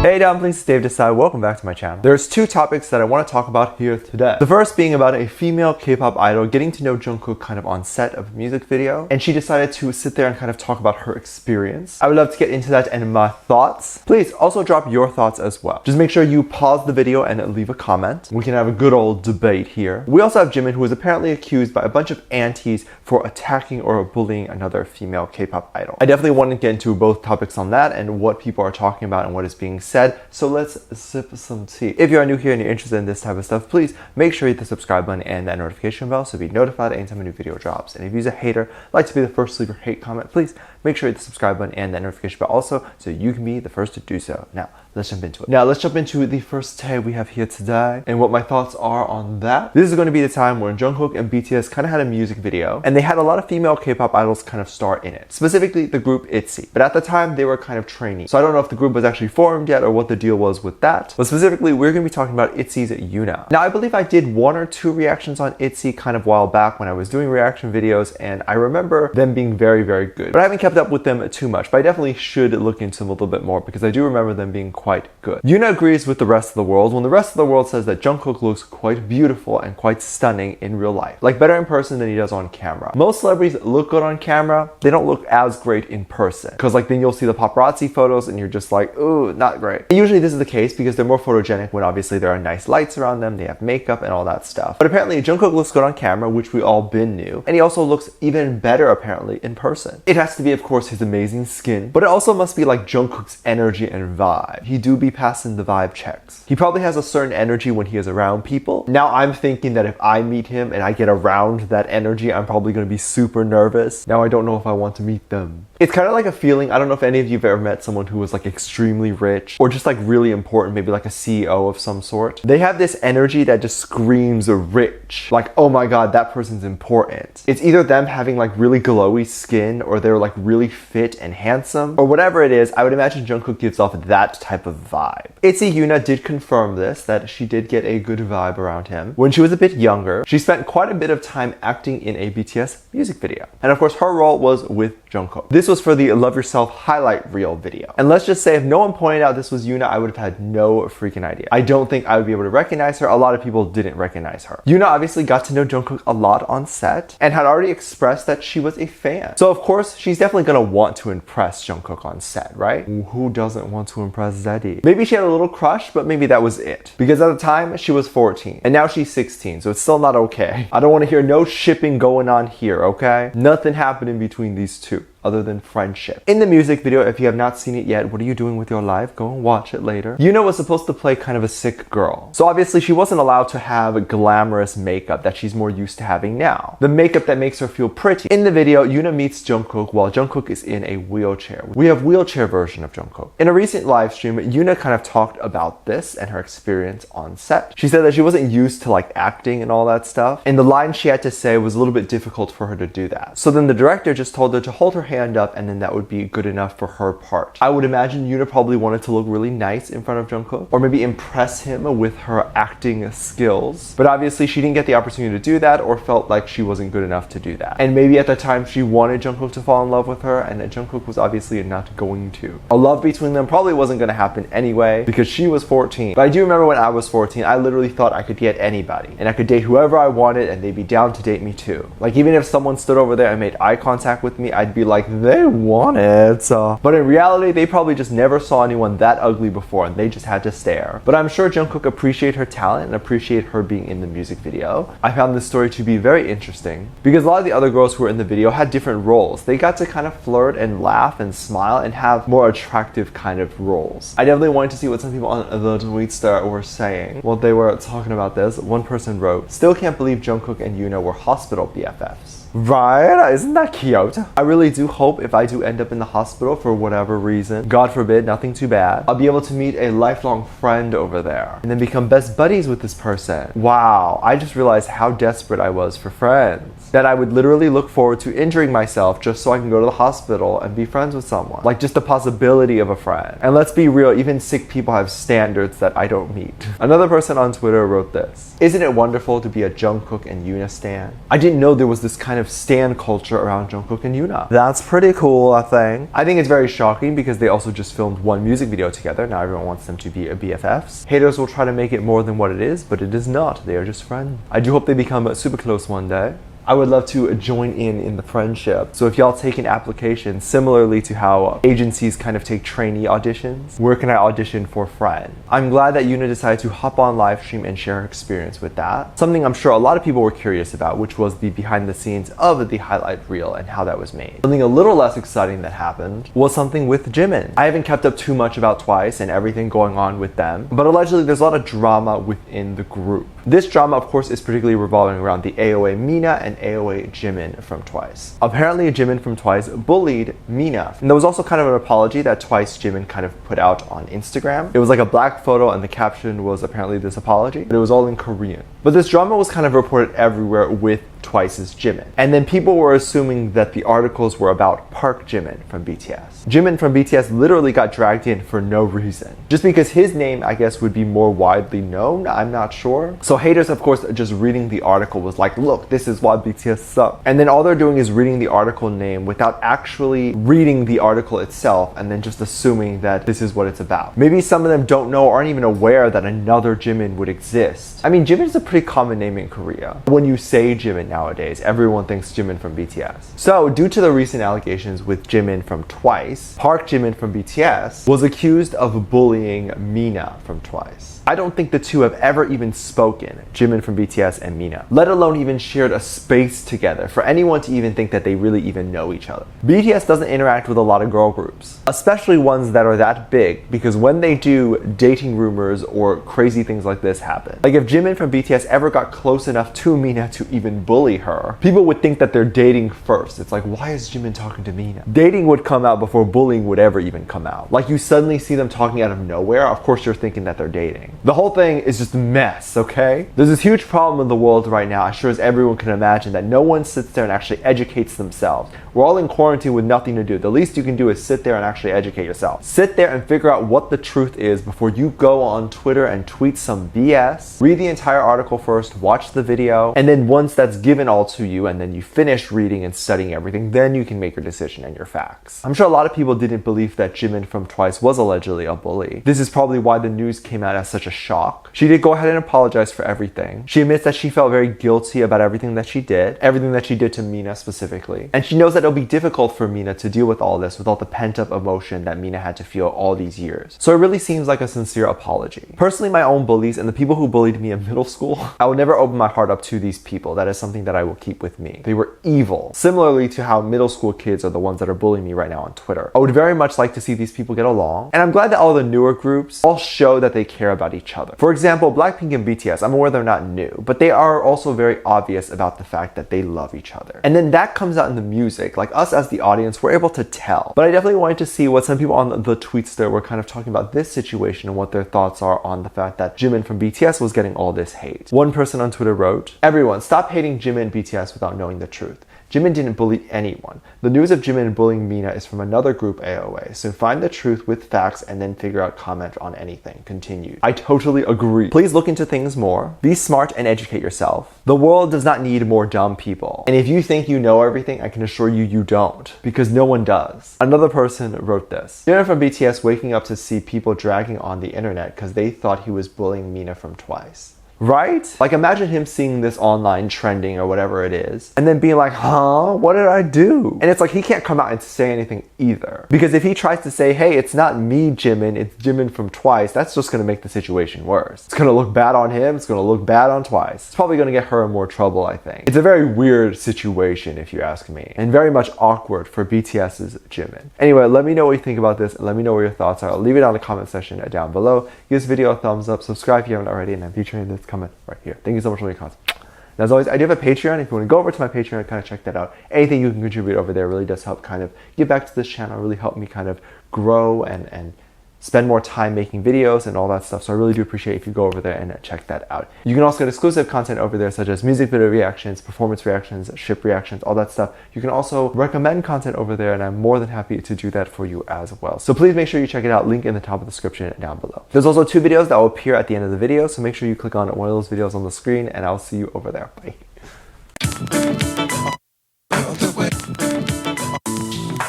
Hey dumplings, it's Dave Desai. Welcome back to my channel. There's two topics that I want to talk about here today. The first being about a female K-pop idol getting to know Jungkook kind of on set of a music video, and she decided to sit there and kind of talk about her experience. I would love to get into that and my thoughts. Please also drop your thoughts as well. Just make sure you pause the video and leave a comment. We can have a good old debate here. We also have Jimin, who is apparently accused by a bunch of aunties for attacking or bullying another female K-pop idol. I definitely want to get into both topics on that and what people are talking about and what is being said, so let's sip some tea. If you are new here and you're interested in this type of stuff, please make sure you hit the subscribe button and that notification bell so you'll be notified anytime a new video drops. And if you're a hater, like to be the first to leave your hate comment, please make sure you hit the subscribe button and that notification bell also so you can be the first to do so. Now, let's jump into it. Now, let's jump into the first tag we have here today and what my thoughts are on that. This is going to be the time when Jungkook and BTS kind of had a music video and they had a lot of female K-pop idols kind of star in it, specifically the group ITZY. But at the time, they were kind of trainees. So I don't know if the group was actually formed yet or what the deal was with that. But specifically, we're going to be talking about ITZY's Yuna. Now, I believe I did 1 or 2 reactions on ITZY kind of a while back when I was doing reaction videos, and I remember them being very, very good. But I haven't kept up with them too much, but I definitely should look into them a little bit more because I do remember them being quite good. Yuna agrees with the rest of the world when the rest of the world says that Jungkook looks quite beautiful and quite stunning in real life. Like better in person than he does on camera. Most celebrities look good on camera, they don't look as great in person. Because like then you'll see the paparazzi photos and you're just like, ooh, not great. And usually this is the case because they're more photogenic when obviously there are nice lights around them, they have makeup and all that stuff. But apparently Jungkook looks good on camera, which we all been knew. And he also looks even better apparently in person. It has to be of course his amazing skin, but it also must be like Jungkook's energy and vibe. He do be passing the vibe checks. He probably has a certain energy when he is around people. Now I'm thinking that if I meet him and I get around that energy, I'm probably going to be super nervous. Now I don't know if I want to meet them. It's kind of like a feeling, I don't know if any of you have ever met someone who was like extremely rich or just like really important, maybe like a CEO of some sort. They have this energy that just screams rich. Like, oh my god, that person's important. It's either them having like really glowy skin or they're like really fit and handsome or whatever it is. I would imagine Jungkook gives off that type of vibe. ITZY Yuna did confirm this, that she did get a good vibe around him. When she was a bit younger, she spent quite a bit of time acting in a BTS music video. And of course, her role was with Jungkook. This was for the Love Yourself highlight reel video. And let's just say if no one pointed out this was Yuna, I would have had no freaking idea. I don't think I would be able to recognize her. A lot of people didn't recognize her. Yuna obviously got to know Jungkook a lot on set and had already expressed that she was a fan. So of course, she's definitely gonna want to impress Jungkook on set, right? Who doesn't want to impress Zeddy? Maybe she had a little crush, but maybe that was it. Because at the time, she was 14 and now she's 16, so it's still not okay. I don't want to hear no shipping going on here, okay? Nothing happening between these two other than friendship. In the music video, if you have not seen it yet, what are you doing with your life? Go and watch it later. Yuna was supposed to play kind of a sick girl. So obviously she wasn't allowed to have glamorous makeup that she's more used to having now. The makeup that makes her feel pretty. In the video, Yuna meets Jungkook while Jungkook is in a wheelchair. We have wheelchair version of Jungkook. In a recent live stream, Yuna kind of talked about this and her experience on set. She said that she wasn't used to like acting and all that stuff. And the line she had to say was a little bit difficult for her to do that. So then the director just told her to hold her hand up and then that would be good enough for her part. I would imagine Yuna probably wanted to look really nice in front of Jungkook or maybe impress him with her acting skills. But obviously she didn't get the opportunity to do that or felt like she wasn't good enough to do that. And maybe at the time she wanted Jungkook to fall in love with her and that Jungkook was obviously not going to. A love between them probably wasn't going to happen anyway because she was 14. But I do remember when I was 14, I literally thought I could get anybody and I could date whoever I wanted and they'd be down to date me too. Like even if someone stood over there and made eye contact with me, I'd be like, they want it. But in reality, they probably just never saw anyone that ugly before and they just had to stare. But I'm sure Jungkook appreciated her talent and appreciated her being in the music video. I found this story to be very interesting because a lot of the other girls who were in the video had different roles. They got to kind of flirt and laugh and smile and have more attractive kind of roles. I definitely wanted to see what some people on the Twitter were saying. Well, they were talking about this. One person wrote, "Still can't believe Jungkook and Yuna were hospital BFFs." Right? Isn't that cute? I really do hope if I do end up in the hospital for whatever reason, God forbid, nothing too bad, I'll be able to meet a lifelong friend over there and then become best buddies with this person. Wow, I just realized how desperate I was for friends. That I would literally look forward to injuring myself just so I can go to the hospital and be friends with someone. Like just the possibility of a friend. And let's be real, even sick people have standards that I don't meet. Another person on Twitter wrote this. "Isn't it wonderful to be a Jungkook and Yuna stan? I didn't know there was this kind kind of stan culture around Jungkook and Yoona. That's pretty cool, I think. I think it's very shocking because they also just filmed one music video together. Now everyone wants them to be BFFs. Haters will try to make it more than what it is, but it is not. They are just friends. I do hope they become super close one day. I would love to join in the friendship. So if y'all take an application similarly to how agencies kind of take trainee auditions, where can I audition for friend? I'm glad that Yoona decided to hop on live stream and share her experience with that. Something I'm sure a lot of people were curious about, which was the behind the scenes of the highlight reel and how that was made. Something a little less exciting that happened was something with Jimin. I haven't kept up too much about Twice and everything going on with them, but allegedly there's a lot of drama within the group. This drama, of course, is particularly revolving around the AOA Mina and AOA Jimin from Twice. Apparently, Jimin from Twice bullied Mina. And there was also kind of an apology that Twice Jimin kind of put out on Instagram. It was like a black photo and the caption was apparently this apology, but it was all in Korean. But this drama was kind of reported everywhere with Twice's Jimin. And then people were assuming that the articles were about Park Jimin from BTS. Jimin from BTS literally got dragged in for no reason. Just because his name, I guess, would be more widely known, I'm not sure. So haters, of course, just reading the article was like, look, this is why BTS suck. And then all they're doing is reading the article name without actually reading the article itself and then just assuming that this is what it's about. Maybe some of them don't know or aren't even aware that another Jimin would exist. I mean, Jimin is a pretty common name in Korea. When you say Jimin nowadays, everyone thinks Jimin from BTS. So due to the recent allegations with Jimin from Twice, Park Jimin from BTS was accused of bullying Mina from Twice. I don't think the two have ever even spoken, Jimin from BTS and Mina, let alone even shared a space together for anyone to even think that they really even know each other. BTS doesn't interact with a lot of girl groups, especially ones that are that big, because when they do, dating rumors or crazy things like this happen. Like if Jimin from BTS ever got close enough to Mina to even bully her, people would think that they're dating first. It's like, why is Jimin talking to Mina? Dating would come out before bullying would ever even come out. Like you suddenly see them talking out of nowhere, of course you're thinking that they're dating. The whole thing is just a mess, okay? There's this huge problem in the world right now, as sure as everyone can imagine, that no one sits there and actually educates themselves. We're all in quarantine with nothing to do. The least you can do is sit there and actually educate yourself. Sit there and figure out what the truth is before you go on Twitter and tweet some BS. Read the entire article first, watch the video, and then once that's given all to you and then you finish reading and studying everything, then you can make your decision and your facts. I'm sure a lot of people didn't believe that Jimin from Twice was allegedly a bully. This is probably why the news came out as such a shock. She did go ahead and apologize for everything. She admits that she felt very guilty about everything that she did to Mina specifically. And she knows that it'll be difficult for Mina to deal with all this, with all the pent-up emotion that Mina had to feel all these years. So it really seems like a sincere apology. Personally, my own bullies and the people who bullied me in middle school, I would never open my heart up to these people. That is something that I will keep with me. They were evil. Similarly to how middle school kids are the ones that are bullying me right now on Twitter. I would very much like to see these people get along. And I'm glad that all the newer groups all show that they care about each other. For example, Blackpink and BTS, I'm aware they're not new, but they are also very obvious about the fact that they love each other. And then that comes out in the music. Like us as the audience, we're able to tell. But I definitely wanted to see what some people on the tweets there were kind of talking about this situation and what their thoughts are on the fact that Jimin from BTS was getting all this hate. One person on Twitter wrote, "Everyone, stop hating Jimin and BTS without knowing the truth. Jimin didn't bully anyone. The news of Jimin bullying Mina is from another group AOA, so find the truth with facts and then figure out comment on anything." Continued. I totally agree. Please look into things more. Be smart and educate yourself. The world does not need more dumb people. And if you think you know everything, I can assure you you don't, because no one does. Another person wrote this. Jimin from BTS waking up to see people dragging on the internet because they thought he was bullying Mina from Twice. Right? Like imagine him seeing this online trending or whatever it is and then being like, huh, what did I do? And it's like he can't come out and say anything either. Because if he tries to say, hey, it's not me, Jimin, it's Jimin from Twice, that's just gonna make the situation worse. It's gonna look bad on him, it's gonna look bad on Twice. It's probably gonna get her in more trouble, I think. It's a very weird situation if you ask me, and very much awkward for BTS's Jimin. Anyway, let me know what you think about this and let me know what your thoughts are. I'll leave it on the comment section down below. Give this video a thumbs up, subscribe if you haven't already, and I'm featuring this comment right here. Thank you so much for your comments. And as always, I do have a Patreon. If you want to go over to my Patreon and kind of check that out, anything you can contribute over there really does help kind of give back to this channel, really help me kind of grow and spend more time making videos and all that stuff. So I really do appreciate if you go over there and check that out. You can also get exclusive content over there, such as music video reactions, performance reactions, ship reactions, all that stuff. You can also recommend content over there, and I'm more than happy to do that for you as well. So please make sure you check it out. Link in the top of the description down below. There's also 2 videos that will appear at the end of the video, so make sure you click on one of those videos on the screen, and I'll see you over there. Bye.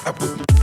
I would